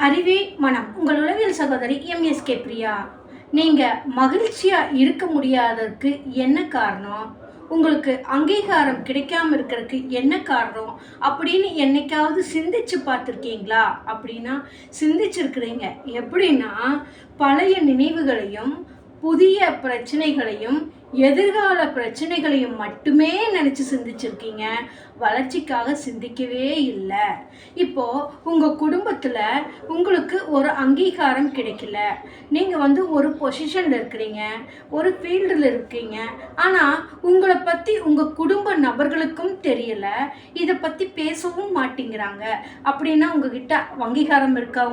அறிவே மனம். உங்கள் உளவியல் சகோதரி எம்எஸ்கே பிரியா. நீங்கள் மகிழ்ச்சியாக இருக்க முடியாததுக்கு என்ன காரணம்? உங்களுக்கு அங்கீகாரம் கிடைக்காம இருக்கிறதுக்கு என்ன காரணம் அப்படின்னு என்னைக்காவது சிந்திச்சு பார்த்துருக்கீங்களா? அப்படின்னா சிந்திச்சிருக்கிறீங்க. எப்படின்னா, பழைய நினைவுகளையும் புதிய பிரச்சனைகளையும் எதிர்கால பிரச்சனைகளையும் மட்டுமே நினச்சி சிந்திச்சிருக்கீங்க. வளர்ச்சிக்காக சிந்திக்கவே இல்லை. இப்போது உங்கள் குடும்பத்தில் உங்களுக்கு ஒரு அங்கீகாரம் கிடைக்கல. நீங்கள் ஒரு பொசிஷனில் இருக்கிறீங்க, ஒரு ஃபீல்டில் இருக்கீங்க. ஆனால் உங்களை பற்றி உங்கள் குடும்ப நபர்களுக்கும் தெரியலை. இதை பற்றி பேசவும் மாட்டேங்கிறாங்க. அப்படின்னா உங்ககிட்ட அங்கீகாரம் இருக்கா?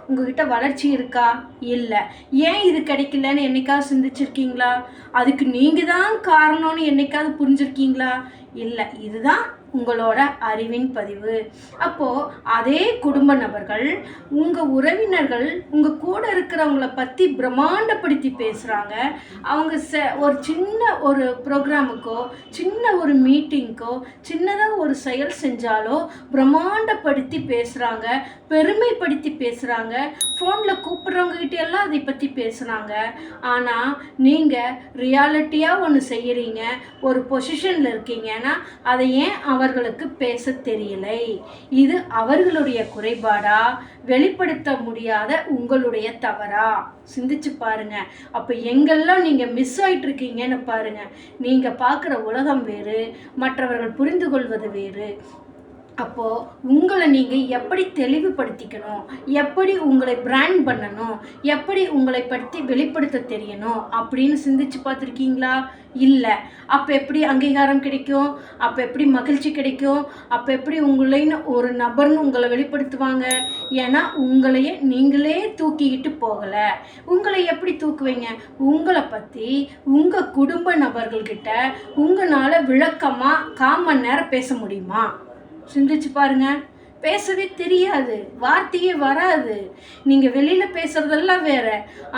உங்ககிட்ட வளர்ச்சி இருக்கா? இல்லை. ஏன் இது கிடைக்கலன்னு என்னைக்காவது சிந்திச்சிருக்கீங்களா? அதுக்கு நீங்கள் தான் காரணம்னு என்னைக்காவது புரிஞ்சிருக்கீங்களா? இல்லை. இதுதான் உங்களோட அறிவின் பதிவு. அப்போது அதே குடும்ப நபர்கள், உங்கள் உறவினர்கள் உங்கள் கூட இருக்கிறவங்கள பற்றி பிரம்மாண்டப்படுத்தி பேசுகிறாங்க. அவங்க ஒரு சின்ன ஒரு ப்ரோக்ராமுக்கோ சின்ன ஒரு மீட்டிங்க்கோ சின்னதாக ஒரு செயல் செஞ்சாலோ பிரம்மாண்டப்படுத்தி பேசுகிறாங்க, பெருமைப்படுத்தி பேசுகிறாங்க. ஃபோனில் கூப்பிட்றவங்ககிட்ட எல்லாம் அதை பற்றி பேசுகிறாங்க. ஆனால் நீங்கள் ரியாலிட்டியாக ஒன்று செய்கிறீங்க, ஒரு பொசிஷனில் இருக்கீங்கன்னா அதை ஏன் அவர்களுக்கு பேச தெரியலை? இது அவர்களுடைய குறைபாடா, வெளிப்படுத்த முடியாத உங்களுடைய தவறா? சிந்திச்சு பாருங்க. அப்போ எங்கெல்லாம் நீங்கள் மிஸ் ஆகிட்டு இருக்கீங்கன்னு பாருங்க. நீங்கள் பார்க்குற உலகம் வேறு, மற்றவர்கள் புரிந்து கொள்வது வேறு. அப்போது உங்களை நீங்கள் எப்படி தெளிவுபடுத்திக்கணும், எப்படி உங்களை பிராண்ட் பண்ணணும், எப்படி உங்களை பற்றி வெளிப்படுத்த தெரியணும் அப்படின்னு சிந்திச்சு பார்த்துருக்கீங்களா? இல்லை. அப்போ எப்படி அங்கீகாரம் கிடைக்கும்? அப்போ எப்படி மகிழ்ச்சி கிடைக்கும்? அப்போ எப்படி உங்களைன்னு ஒரு நபர்னு உங்களை வெளிப்படுத்துவாங்க? ஏன்னா உங்களையே நீங்களே தூக்கிக்கிட்டு போகலை. உங்களை எப்படி தூக்குவீங்க? உங்களை பற்றி உங்கள் குடும்ப நபர்கள்கிட்ட உங்களால் விளக்கமாக 1/4 மணி நேரம் பேச முடியுமா? சிந்திச்சு பாருங்க. பேசவே தெரியாது, வார்த்தையே வராது. நீங்கள் வெளியில் பேசுகிறதெல்லாம் வேற.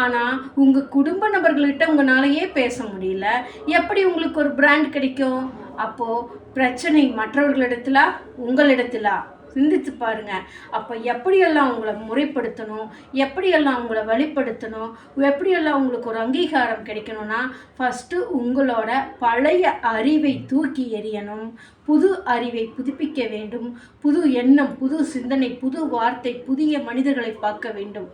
ஆனால் உங்கள் குடும்ப நபர்கள்கிட்ட உங்களாலேயே பேச முடியல. எப்படி உங்களுக்கு ஒரு பிராண்ட் கிடைக்கும்? அப்போது பிரச்சனை மற்றவர்களிடத்திலா, உங்களிடத்திலா? சிந்தித்து பாருங்க. அப்போ எப்படியெல்லாம் உங்களை முறைப்படுத்தணும், எப்படியெல்லாம் உங்களை வழிப்படுத்தணும், எப்படியெல்லாம் உங்களுக்கு ஒரு அங்கீகாரம் கிடைக்கணும்னா, ஃபஸ்ட்டு உங்களோட பழைய அறிவை தூக்கி எறியணும். புது அறிவை புதுப்பிக்க வேண்டும். புது எண்ணம், புது சிந்தனை, புது வார்த்தை, புதிய மனிதர்களை பார்க்க வேண்டும்.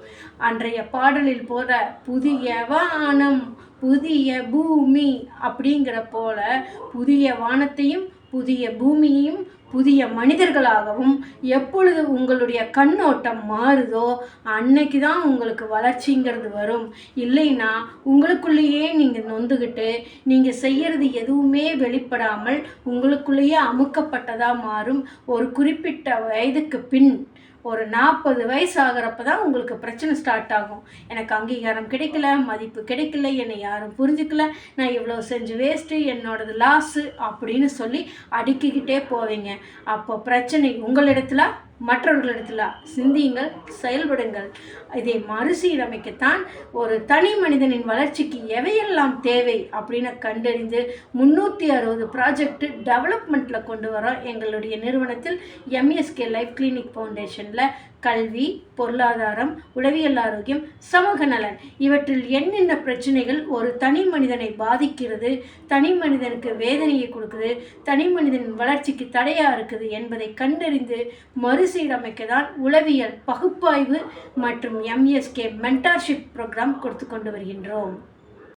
அன்றைய பாடலில் போல புதிய வானம் புதிய பூமி அப்படிங்கிற போல புதிய வானத்தையும் புதிய பூமியையும் புதிய மனிதர்களாகவும் எப்பொழுது உங்களுடைய கண்ணோட்டம் மாறுதோ அன்னைக்கு தான் உங்களுக்கு வளர்ச்சிங்கிறது வரும். இல்லைன்னா உங்களுக்குள்ளேயே நீங்கள் நொந்துக்கிட்டு நீங்கள் செய்கிறது எதுவுமே வெளிப்படாமல் உங்களுக்குள்ளேயே அமுக்கப்பட்டதாக மாறும். ஒரு குறிப்பிட்ட வயதுக்கு பின், ஒரு 40 வயசு ஆகிறப்ப தான் உங்களுக்கு பிரச்சனை ஸ்டார்ட் ஆகும். எனக்கு அங்கீகாரம் கிடைக்கல, மதிப்பு கிடைக்கல, என்னை யாரும் புரிஞ்சுக்கல, நான் இவ்வளோ செஞ்சு வேஸ்ட்டு, என்னோடது லாஸு அப்படின்னு சொல்லி அடுக்கிக்கிட்டே போவீங்க. அப்போ பிரச்சனை உங்களிடத்துல மற்றவர்களிடத்துல. சிந்தியுங்கள், செயல்படுங்கள். இதை மறுசீரமைக்கத்தான் ஒரு தனி மனிதனின் வளர்ச்சிக்கு எவையெல்லாம் தேவை அப்படின்னு கண்டறிந்து 360 ப்ராஜெக்ட் டெவலப்மெண்ட்டில் கொண்டு வரோம். எங்களுடைய நிறுவனத்தில் எம்எஸ்கே லைஃப் கிளினிக் ஃபவுண்டேஷனில் கல்வி, பொருளாதாரம், உளவியல் ஆரோக்கியம், சமூக நலன் இவற்றில் என்னென்ன பிரச்சனைகள் ஒரு தனி மனிதனை பாதிக்கிறது, தனி மனிதனுக்கு வேதனையை கொடுக்குது, தனி மனிதனின் வளர்ச்சிக்கு தடையாக இருக்குது என்பதை கண்டறிந்து மறுசீரமைக்க தான் உளவியல் பகுப்பாய்வு மற்றும் எம்எஸ்கே மென்டார்ஷிப் ப்ரோக்ராம் கொடுத்து கொண்டு வருகின்றோம்.